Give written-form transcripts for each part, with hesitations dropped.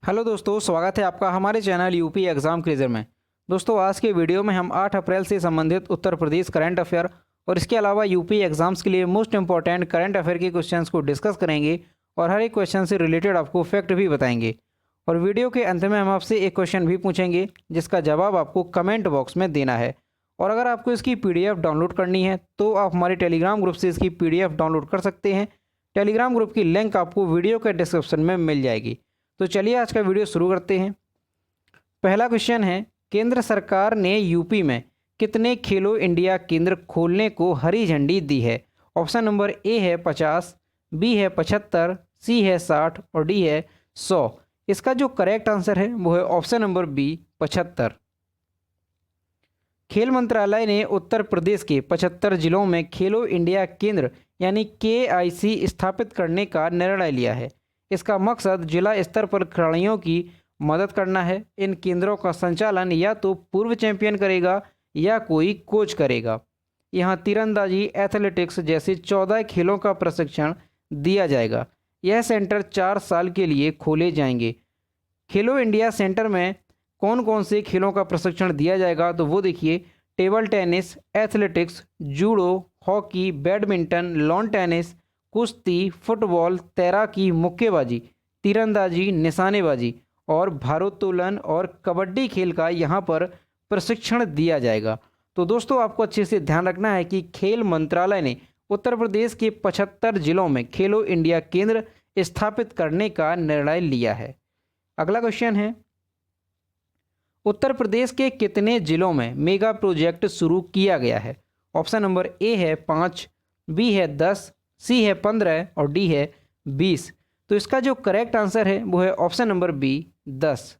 Hello दोस्तों, स्वागत है आपका हमारे चैनल यूपी एग्ज़ाम क्विज़र में। दोस्तों, आज के वीडियो में हम 8 अप्रैल से संबंधित उत्तर प्रदेश करंट अफेयर और इसके अलावा यूपी एग्ज़ाम्स के लिए मोस्ट इंपॉर्टेंट करंट अफेयर के क्वेश्चंस को डिस्कस करेंगे और हर एक क्वेश्चन से रिलेटेड आपको फैक्ट भी बताएंगे। और वीडियो के अंत में हम आपसे एक क्वेश्चन भी पूछेंगे जिसका जवाब आपको कमेंट बॉक्स में देना है। और अगर आपको इसकी PDF डाउनलोड करनी है तो आप हमारे टेलीग्राम ग्रुप से इसकी PDF डाउनलोड कर सकते हैं। टेलीग्राम ग्रुप की लिंक आपको वीडियो के डिस्क्रिप्शन में मिल जाएगी। तो चलिए आज का वीडियो शुरू करते हैं। पहला क्वेश्चन है, केंद्र सरकार ने यूपी में कितने खेलो इंडिया केंद्र खोलने को हरी झंडी दी है? ऑप्शन नंबर ए है 50, बी है 75, सी है 60 और डी है 100। इसका जो करेक्ट आंसर है वो है ऑप्शन नंबर बी 75। खेल मंत्रालय ने उत्तर प्रदेश के 75 जिलों में खेलो इंडिया केंद्र यानी KIC स्थापित करने का निर्णय लिया है। इसका मकसद जिला स्तर पर खिलाड़ियों की मदद करना है। इन केंद्रों का संचालन या तो पूर्व चैंपियन करेगा या कोई कोच करेगा। यहाँ तीरंदाजी, एथलेटिक्स जैसे 14 खेलों का प्रशिक्षण दिया जाएगा। यह सेंटर 4 साल के लिए खोले जाएंगे। खेलो इंडिया सेंटर में कौन कौन से खेलों का प्रशिक्षण दिया जाएगा तो वो देखिए, table tennis, athletics, judo, hockey, badminton, lawn tennis, कुश्ती, फुटबॉल, तैराकी, मुक्केबाजी, तीरंदाजी, निशानेबाजी और भारोत्तोलन और कबड्डी खेल का यहाँ पर प्रशिक्षण दिया जाएगा। तो दोस्तों, आपको अच्छे से ध्यान रखना है कि खेल मंत्रालय ने उत्तर प्रदेश के 75 जिलों में खेलो इंडिया केंद्र स्थापित करने का निर्णय लिया है। अगला क्वेश्चन है, उत्तर प्रदेश के कितने जिलों में मेगा प्रोजेक्ट शुरू किया गया है? ऑप्शन नंबर ए है 5, बी है 10, सी है 15 और डी है 20। तो इसका जो करेक्ट आंसर है वो है ऑप्शन नंबर बी 10।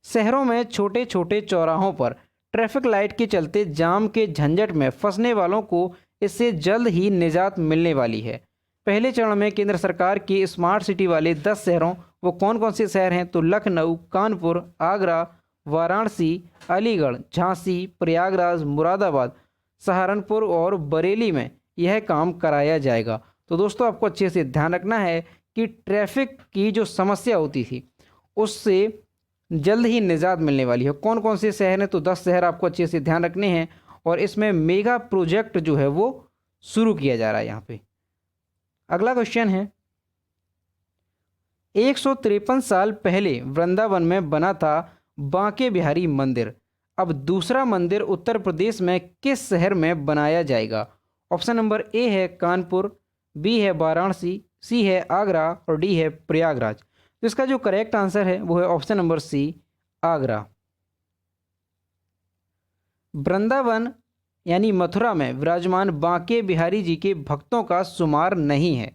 शहरों में छोटे छोटे चौराहों पर ट्रैफिक लाइट के चलते जाम के झंझट में फंसने वालों को इससे जल्द ही निजात मिलने वाली है। पहले चरण में केंद्र सरकार के स्मार्ट सिटी वाले 10 शहरों वो कौन कौन से शहर हैं तो लखनऊ, कानपुर, आगरा, वाराणसी, अलीगढ़, झांसी, प्रयागराज, मुरादाबाद, सहारनपुर और बरेली में यह काम कराया जाएगा। तो दोस्तों, आपको अच्छे से ध्यान रखना है कि ट्रैफिक की जो समस्या होती थी उससे जल्द ही निजात मिलने वाली है। कौन कौन से शहर हैं तो 10 शहर आपको अच्छे से ध्यान रखने हैं और इसमें मेगा प्रोजेक्ट जो है वो शुरू किया जा रहा है यहाँ पे। अगला क्वेश्चन है, 153 साल पहले वृंदावन में बना था बांके बिहारी मंदिर। अब दूसरा मंदिर उत्तर प्रदेश में किस शहर में बनाया जाएगा? ऑप्शन नंबर ए है कानपुर, बी है वाराणसी, सी है आगरा और डी है प्रयागराज। तो इसका जो करेक्ट आंसर है वो है option number C, Agra. Vrindavan यानी मथुरा में विराजमान बांके बिहारी जी के भक्तों का शुमार नहीं है।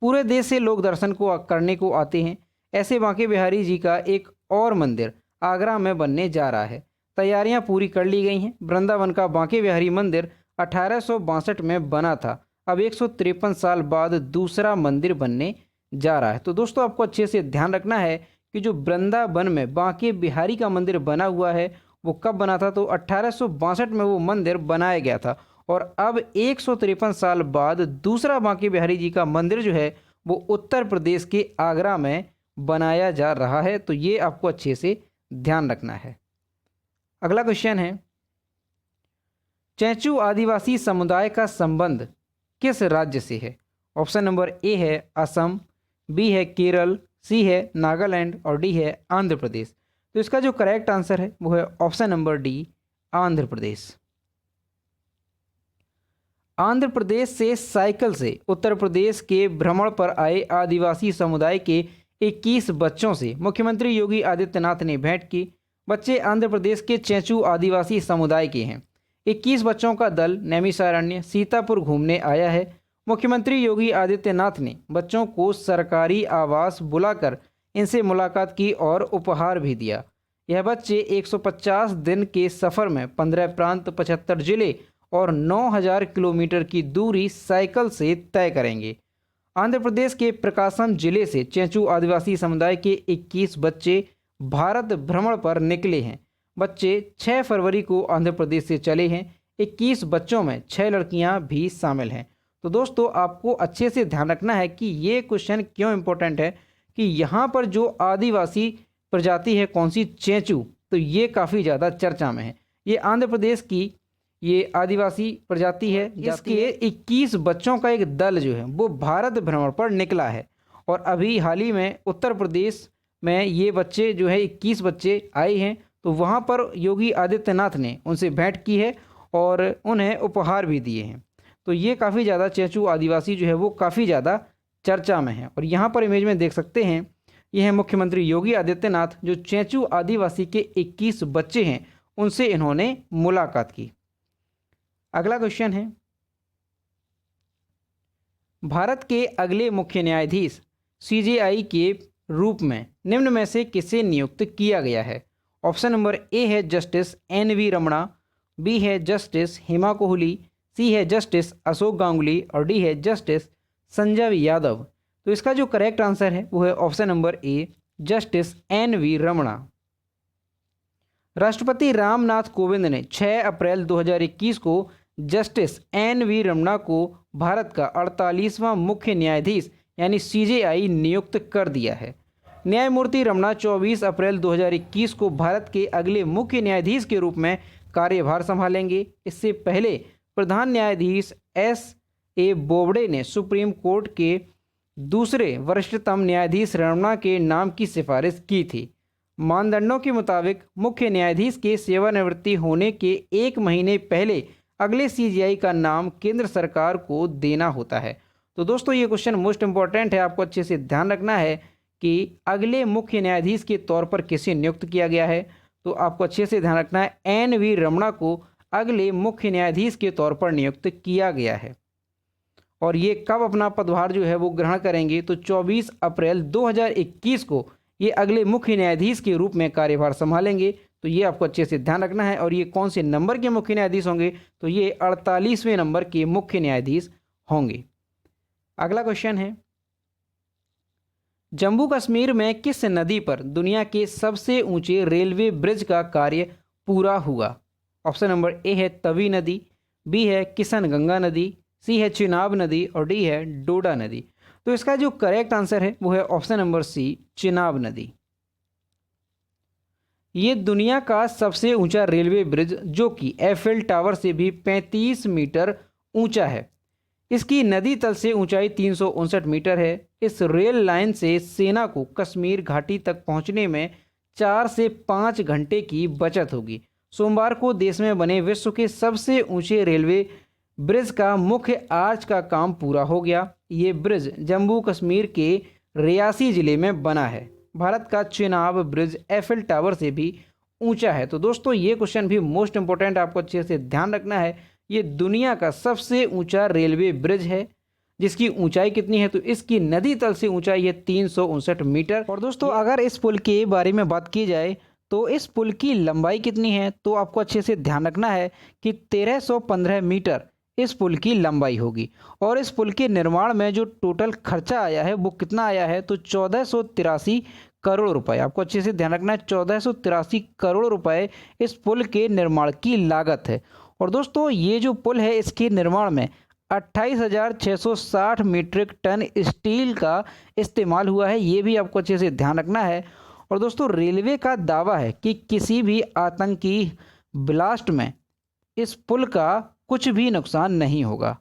पूरे देश से लोग दर्शन को करने को आते हैं। ऐसे बांके बिहारी जी का एक और मंदिर आगरा में बनने जा रहा है। तैयारियां पूरी कर ली गई हैं। वृंदावन का बांके बिहारी मंदिर 1862 में बना था। अब 153 साल बाद दूसरा मंदिर बनने जा रहा है। तो दोस्तों, आपको अच्छे से ध्यान रखना है कि जो वृंदावन में बांके बिहारी का मंदिर बना हुआ है वो कब बना था तो 1862 में वो मंदिर बनाया गया था। और अब 153 साल बाद दूसरा बांके बिहारी जी का मंदिर जो है वो उत्तर प्रदेश के आगरा में बनाया जा रहा है। तो ये आपको अच्छे से ध्यान रखना है। अगला क्वेश्चन है, चैंचू आदिवासी समुदाय का संबंध किस राज्य से है? ऑप्शन नंबर ए है असम, बी है केरल, सी है नागालैंड और डी है आंध्र प्रदेश। तो इसका जो करेक्ट आंसर है वो है option number D, Andhra Pradesh. Andhra Pradesh से साइकिल से उत्तर प्रदेश के भ्रमण पर आए आदिवासी समुदाय के 21 बच्चों से मुख्यमंत्री योगी आदित्यनाथ ने भेंट की। बच्चे आंध्र प्रदेश के चैंचू आदिवासी समुदाय के हैं। 21 बच्चों का दल नैमिषारण्य सीतापुर घूमने आया है। मुख्यमंत्री योगी आदित्यनाथ ने बच्चों को सरकारी आवास बुलाकर इनसे मुलाकात की और उपहार भी दिया। यह बच्चे 150 दिन के सफ़र में 15 प्रांत, 75 जिले और 9000 किलोमीटर की दूरी साइकिल से तय करेंगे। आंध्र प्रदेश के प्रकाशम जिले से चैंचू आदिवासी समुदाय के 21 बच्चे भारत भ्रमण पर निकले हैं। बच्चे 6 फरवरी को आंध्र प्रदेश से चले हैं। 21 बच्चों में 6 लड़कियां भी शामिल हैं। तो दोस्तों, आपको अच्छे से ध्यान रखना है कि ये क्वेश्चन क्यों इंपॉर्टेंट है, कि यहाँ पर जो आदिवासी प्रजाति है कौन सी, चेंचू, तो ये काफ़ी ज़्यादा चर्चा में है। ये आंध्र प्रदेश की ये आदिवासी प्रजाति है। इसके 21 बच्चों का एक दल जो है वो भारत भ्रमण पर निकला है और अभी हाल ही में उत्तर प्रदेश में ये बच्चे जो है 21 बच्चे आए हैं। तो वहाँ पर योगी आदित्यनाथ ने उनसे भेंट की है और उन्हें उपहार भी दिए हैं। तो ये काफ़ी ज़्यादा चेंचू आदिवासी जो है वो काफ़ी ज़्यादा चर्चा में है। और यहाँ पर इमेज में देख सकते हैं, ये है मुख्यमंत्री योगी आदित्यनाथ जो चेंचू आदिवासी के 21 बच्चे हैं उनसे इन्होंने मुलाकात की। अगला क्वेश्चन है, भारत के अगले मुख्य न्यायाधीश सीजेआई के रूप में निम्न में से किसे नियुक्त किया गया है? ऑप्शन नंबर ए है जस्टिस एन.वी. रमणा, बी है जस्टिस हेमा कोहली, सी है जस्टिस अशोक गांगुली और डी है जस्टिस संजय यादव। तो इसका जो करेक्ट आंसर है वो है option number A justice NV. Ramana. राष्ट्रपति रामनाथ कोविंद ने 6 अप्रैल 2021 को जस्टिस एन.वी. रमणा को भारत का 48वां मुख्य न्यायाधीश यानी सीजेआई नियुक्त कर दिया है। न्यायमूर्ति रमणा 24 अप्रैल 2021 को भारत के अगले मुख्य न्यायाधीश के रूप में कार्यभार संभालेंगे। इससे पहले प्रधान न्यायाधीश एस.ए. बोबडे ने सुप्रीम कोर्ट के दूसरे वरिष्ठतम न्यायाधीश रमणा के नाम की सिफारिश की थी। मानदंडों के मुताबिक मुख्य न्यायाधीश के सेवानिवृत्ति होने के 1 महीने पहले अगले सीजेआई का नाम केंद्र सरकार को देना होता है। तो दोस्तों ये क्वेश्चन मोस्ट इंपॉर्टेंट है, आपको अच्छे से ध्यान रखना है कि अगले मुख्य न्यायाधीश के तौर पर किसे नियुक्त किया गया है। तो आपको अच्छे से ध्यान रखना है, एन.वी. रमणा को अगले मुख्य न्यायाधीश के तौर पर नियुक्त किया गया है। और ये कब अपना पदभार जो है वो ग्रहण करेंगे? तो 24 अप्रैल 2021 को ये अगले मुख्य न्यायाधीश के रूप में कार्यभार संभालेंगे। तो ये आपको अच्छे से ध्यान रखना है। और ये कौन से नंबर के मुख्य न्यायाधीश होंगे? तो ये 48वें नंबर के मुख्य न्यायाधीश होंगे। अगला क्वेश्चन है, जम्मू कश्मीर में किस नदी पर दुनिया के सबसे ऊंचे रेलवे ब्रिज का कार्य पूरा हुआ? ऑप्शन नंबर ए है तवी नदी, बी है किशनगंगा नदी, सी है चिनाब नदी और डी है डोडा नदी। तो इसका जो करेक्ट आंसर है वो है ऑप्शन नंबर सी चिनाब नदी। ये दुनिया का सबसे ऊंचा रेलवे ब्रिज जो कि एफिल टावर से भी 35 मीटर ऊंचा है। इसकी नदी तल से ऊंचाई 359 मीटर है। इस रेल लाइन से सेना को कश्मीर घाटी तक पहुंचने में 4 से 5 घंटे की बचत होगी। सोमवार को देश में बने विश्व के सबसे ऊंचे रेलवे ब्रिज का मुख्य आर्च का काम पूरा हो गया। ये ब्रिज जम्मू कश्मीर के रियासी जिले में बना है। भारत का चिनाब ब्रिज एफिल टावर से भी ऊंचा है। तो दोस्तों ये क्वेश्चन भी मोस्ट इंपॉर्टेंट, आपको अच्छे से ध्यान रखना है। ये दुनिया का सबसे ऊंचा रेलवे ब्रिज है जिसकी ऊंचाई कितनी है? तो इसकी नदी तल से ऊंचाई है 359 मीटर। और दोस्तों अगर इस पुल के बारे में बात की जाए तो इस पुल की लंबाई कितनी है? तो आपको अच्छे से ध्यान रखना है कि 1315 मीटर इस पुल की लंबाई होगी। और इस पुल के निर्माण में जो टोटल खर्चा आया है वो कितना आया है? तो 1483 करोड़ रुपए। आपको अच्छे से ध्यान रखना है, 1483 करोड़ रुपए इस पुल के निर्माण की लागत है। और दोस्तों ये जो पुल है इसके निर्माण में 28,660 मीट्रिक टन स्टील का इस्तेमाल हुआ है। ये भी आपको अच्छे से ध्यान रखना है। और दोस्तों रेलवे का दावा है कि किसी भी आतंकी ब्लास्ट में इस पुल का कुछ भी नुकसान नहीं होगा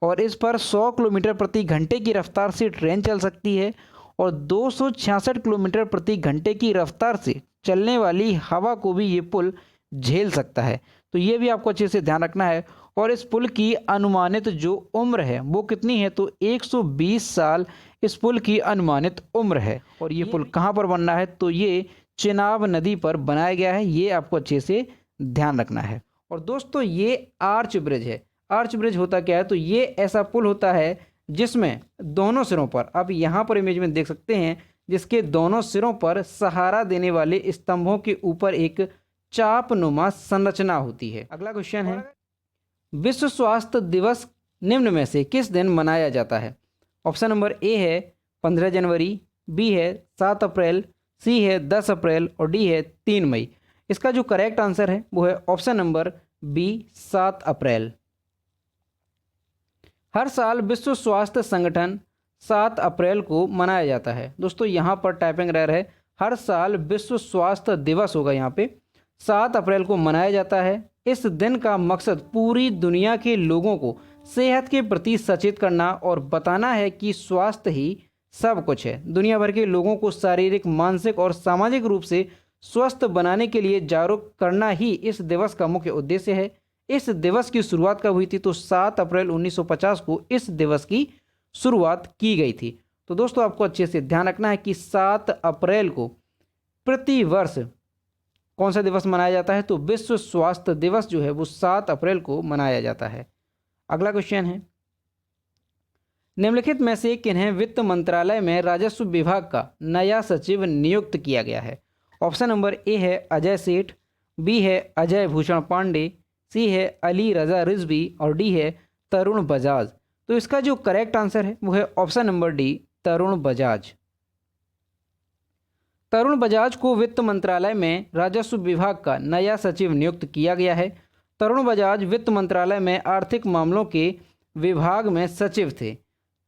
और इस पर 100 किलोमीटर प्रति घंटे की रफ्तार से ट्रेन चल सकती है और 266 किलोमीटर प्रति घंटे की रफ्तार से चलने वाली हवा को भी ये पुल झेल सकता है। तो ये भी आपको अच्छे से ध्यान रखना है। और इस पुल की अनुमानित जो उम्र है वो कितनी है? तो 120 साल इस पुल की अनुमानित उम्र है। और ये पुल कहाँ पर बनना है? तो ये चिनाब नदी पर बनाया गया है। ये आपको अच्छे से ध्यान रखना है। और दोस्तों ये आर्च ब्रिज है। आर्च ब्रिज होता क्या है? तो ये ऐसा पुल होता है जिसमें दोनों सिरों पर, आप यहाँ पर इमेज में देख सकते हैं, जिसके दोनों सिरों पर सहारा देने वाले स्तंभों के ऊपर एक चापनुमा संरचना होती है। अगला क्वेश्चन है, विश्व स्वास्थ्य दिवस निम्न में से किस दिन मनाया जाता है? ऑप्शन नंबर ए है 15 जनवरी, बी है 7 अप्रैल, सी है 10 अप्रैल और डी है 3 मई। इसका जो करेक्ट आंसर है वो है ऑप्शन नंबर बी 7 अप्रैल। हर साल विश्व स्वास्थ्य संगठन 7 अप्रैल को मनाया जाता है? दोस्तों यहाँ पर टाइपिंग एरर है, हर साल विश्व स्वास्थ्य दिवस होगा, यहाँ पे 7 अप्रैल को मनाया जाता है। इस दिन का मकसद पूरी दुनिया के लोगों को सेहत के प्रति सचेत करना और बताना है कि स्वास्थ्य ही सब कुछ है। दुनिया भर के लोगों को शारीरिक, मानसिक और सामाजिक रूप से स्वस्थ बनाने के लिए जागरूक करना ही इस दिवस का मुख्य उद्देश्य है। इस दिवस की शुरुआत कब हुई थी? तो 7 अप्रैल 1950 को इस दिवस की शुरुआत की गई थी। तो दोस्तों आपको अच्छे से ध्यान रखना है कि 7 अप्रैल को प्रति वर्ष कौन सा दिवस मनाया जाता है? तो विश्व स्वास्थ्य दिवस जो है वो 7 अप्रैल को मनाया जाता है। अगला क्वेश्चन है, निम्नलिखित में से किन्हें वित्त मंत्रालय में राजस्व विभाग का नया सचिव नियुक्त किया गया है? ऑप्शन नंबर ए है अजय सेठ, बी है अजय भूषण पांडे, सी है अली रजा रिजवी और डी है तरुण बजाज। तो इसका जो करेक्ट आंसर है वो है option number D, Tarun Bajaj. Tarun Bajaj को वित्त मंत्रालय में राजस्व विभाग का नया सचिव नियुक्त किया गया है। तरुण बजाज वित्त मंत्रालय में आर्थिक मामलों के विभाग में सचिव थे।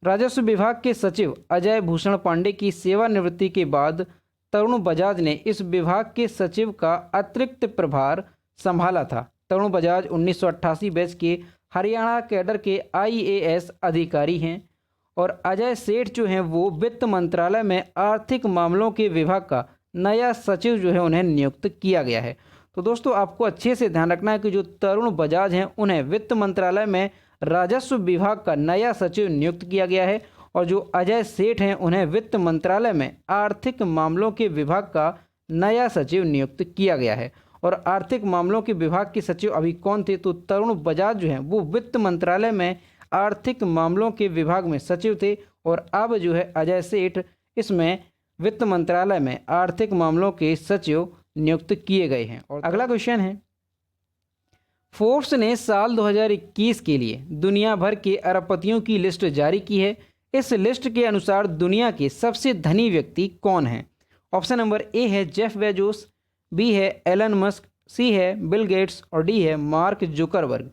राजस्व विभाग के सचिव अजय भूषण पांडे की सेवानिवृत्ति के बाद तरुण बजाज ने इस विभाग के सचिव का अतिरिक्त प्रभार संभाला था। तरुण बजाज 1988 बैच के हरियाणा कैडर के IAS अधिकारी हैं और अजय सेठ जो हैं वो वित्त मंत्रालय में आर्थिक मामलों के विभाग का नया सचिव जो है उन्हें नियुक्त किया गया है। तो दोस्तों आपको अच्छे से ध्यान रखना है कि जो तरुण बजाज हैं उन्हें वित्त मंत्रालय में राजस्व विभाग का नया सचिव नियुक्त किया गया है और जो अजय सेठ हैं उन्हें वित्त मंत्रालय में आर्थिक मामलों के विभाग का नया सचिव नियुक्त किया गया है। और आर्थिक मामलों के विभाग के सचिव अभी कौन थे? तो तरुण बजाज जो हैं वो वित्त मंत्रालय में आर्थिक मामलों के विभाग में सचिव थे और अब जो है अजय सेठ इसमें वित्त मंत्रालय में आर्थिक मामलों के सचिव नियुक्त किए गए हैं। और अगला क्वेश्चन है, फोर्ब्स ने साल 2021 के लिए दुनिया भर के अरबपतियों की लिस्ट जारी की है। इस लिस्ट के अनुसार दुनिया के सबसे धनी व्यक्ति कौन हैं? ऑप्शन नंबर ए है जेफ बेजोस, बी है एलन मस्क, सी है बिल गेट्स और डी है मार्क जुकरबर्ग।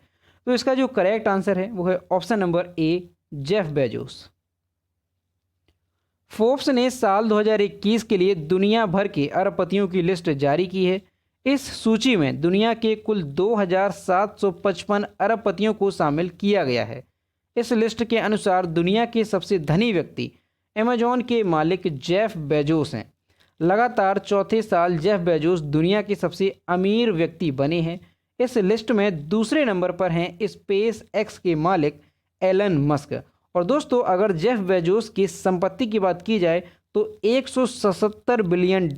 तो इसका जो करेक्ट आंसर है वो है option number A, Jeff Bezos. Forbes ने साल 2021 के लिए दुनिया भर के अरबपतियों की लिस्ट जारी की है। इस सूची में दुनिया के कुल 2755 अरबपतियों को शामिल किया गया है। इस लिस्ट के अनुसार दुनिया के सबसे धनी व्यक्ति अमेजॉन के मालिक जेफ बेजोस हैं। लगातार चौथे साल जेफ बेजोस दुनिया के सबसे अमीर व्यक्ति बने हैं। इस लिस्ट में दूसरे नंबर पर हैं स्पेस एक्स के मालिक एलन मस्क। और दोस्तों अगर जेफ बेजोस की संपत्ति की बात की जाए तो $177 बिलियन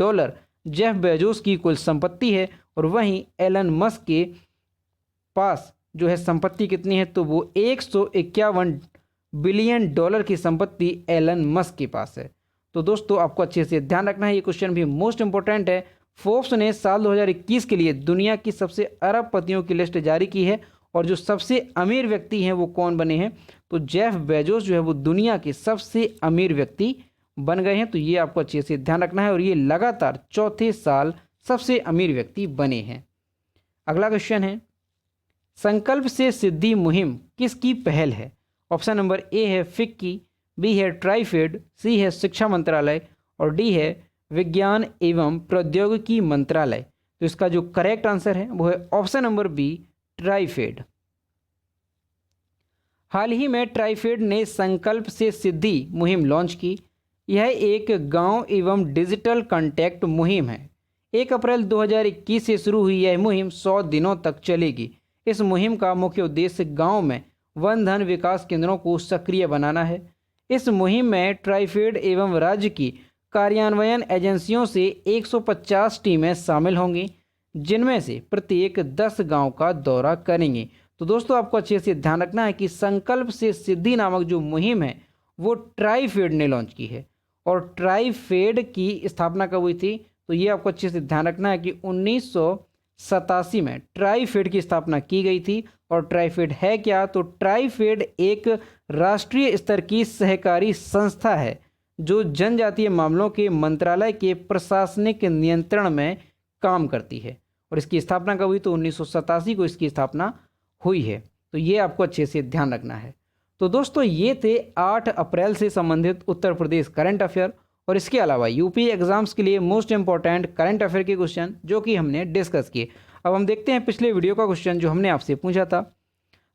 जेफ बेजोस की कुल संपत्ति है और वहीं एलन मस्क के पास जो है संपत्ति कितनी है? तो वो $151 बिलियन की संपत्ति एलन मस्क के पास है। तो दोस्तों आपको अच्छे से ध्यान रखना है, ये क्वेश्चन भी मोस्ट इंपॉर्टेंट है। फोर्ब्स ने साल 2021 के लिए दुनिया की सबसे अरबपतियों की लिस्ट जारी की है और जो सबसे अमीर व्यक्ति हैं वो कौन बने हैं? तो जेफ बेजोस जो है वो दुनिया के सबसे अमीर व्यक्ति बन गए हैं। तो ये आपको अच्छे से ध्यान रखना है और ये लगातार चौथे साल सबसे अमीर व्यक्ति बने हैं। अगला क्वेश्चन है, संकल्प से सिद्धि मुहिम किसकी पहल है? ऑप्शन नंबर ए है फिक की, बी है ट्राइफेड, सी है शिक्षा मंत्रालय और डी है विज्ञान एवं प्रौद्योगिकी मंत्रालय। तो इसका जो करेक्ट आंसर है वो है ऑप्शन नंबर बी, ट्राइफेड। हाल ही में ट्राइफेड ने संकल्प से सिद्धि मुहिम लॉन्च की। यह एक गांव एवं डिजिटल कॉन्टैक्ट मुहिम है। 1 अप्रैल 2021 से शुरू हुई यह मुहिम 100 दिनों तक चलेगी। इस मुहिम का मुख्य उद्देश्य गांव में वन धन विकास केंद्रों को सक्रिय बनाना है। इस मुहिम में ट्राइफेड एवं राज्य की कार्यान्वयन एजेंसियों से 150 टीमें शामिल होंगी, जिनमें से प्रत्येक 10 गांव का दौरा करेंगे। तो दोस्तों आपको अच्छे से ध्यान रखना है कि संकल्प से सिद्धि नामक जो मुहिम है वो ट्राइफेड ने लॉन्च की है। और ट्राइफेड की स्थापना कब हुई थी? तो ये आपको अच्छे से ध्यान रखना है कि 1987 में ट्राइफेड की स्थापना की गई थी। और ट्राइफेड है क्या? तो ट्राइफेड एक राष्ट्रीय स्तर की सहकारी संस्था है जो जनजातीय मामलों के मंत्रालय के प्रशासनिक नियंत्रण में काम करती है। और इसकी स्थापना कब हुई? तो 1987 को इसकी स्थापना हुई है। तो ये आपको अच्छे से ध्यान रखना है। तो दोस्तों ये थे 8 अप्रैल से संबंधित उत्तर प्रदेश करंट अफेयर और इसके अलावा यूपी एग्जाम्स के लिए मोस्ट इंपॉर्टेंट करंट अफेयर के क्वेश्चन जो कि हमने डिस्कस किए। अब हम देखते हैं पिछले वीडियो का क्वेश्चन जो हमने आपसे पूछा था।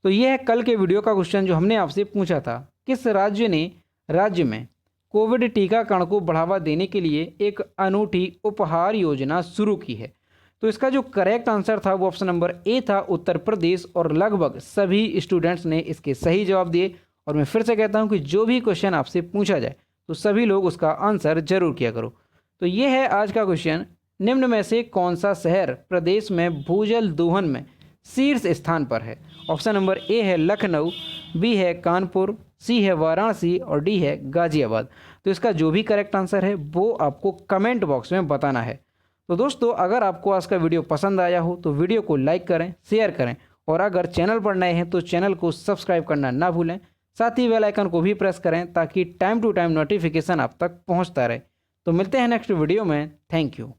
तो ये है कल के वीडियो का क्वेश्चन जो हमने आपसे पूछा था, किस राज्य ने राज्य में कोविड टीकाकरण को बढ़ावा देने के लिए एक अनूठी उपहार योजना शुरू की है। तो इसका जो करेक्ट आंसर था वो ऑप्शन नंबर ए था, उत्तर प्रदेश, और लगभग सभी स्टूडेंट्स ने इसके सही जवाब दिए। और मैं फिर से कहता हूं कि जो भी क्वेश्चन आपसे पूछा जाए तो सभी लोग उसका आंसर जरूर किया करो। तो ये है आज का क्वेश्चन, निम्न में से कौन सा शहर प्रदेश में भूजल दोहन में शीर्ष स्थान पर है। ऑप्शन नंबर ए है लखनऊ, बी है कानपुर, सी है वाराणसी और डी है गाजियाबाद। तो इसका जो भी करेक्ट आंसर है वो आपको कमेंट बॉक्स में बताना है। तो दोस्तों अगर आपको आज का वीडियो पसंद आया हो तो वीडियो को लाइक करें, शेयर करें, और अगर चैनल पर नए हैं तो चैनल को सब्सक्राइब करना ना भूलें। साथ ही बेल आइकन को भी प्रेस करें ताकि टाइम टू टाइम नोटिफिकेशन आप तक पहुंचता रहे। तो मिलते हैं नेक्स्ट वीडियो में। Thank you.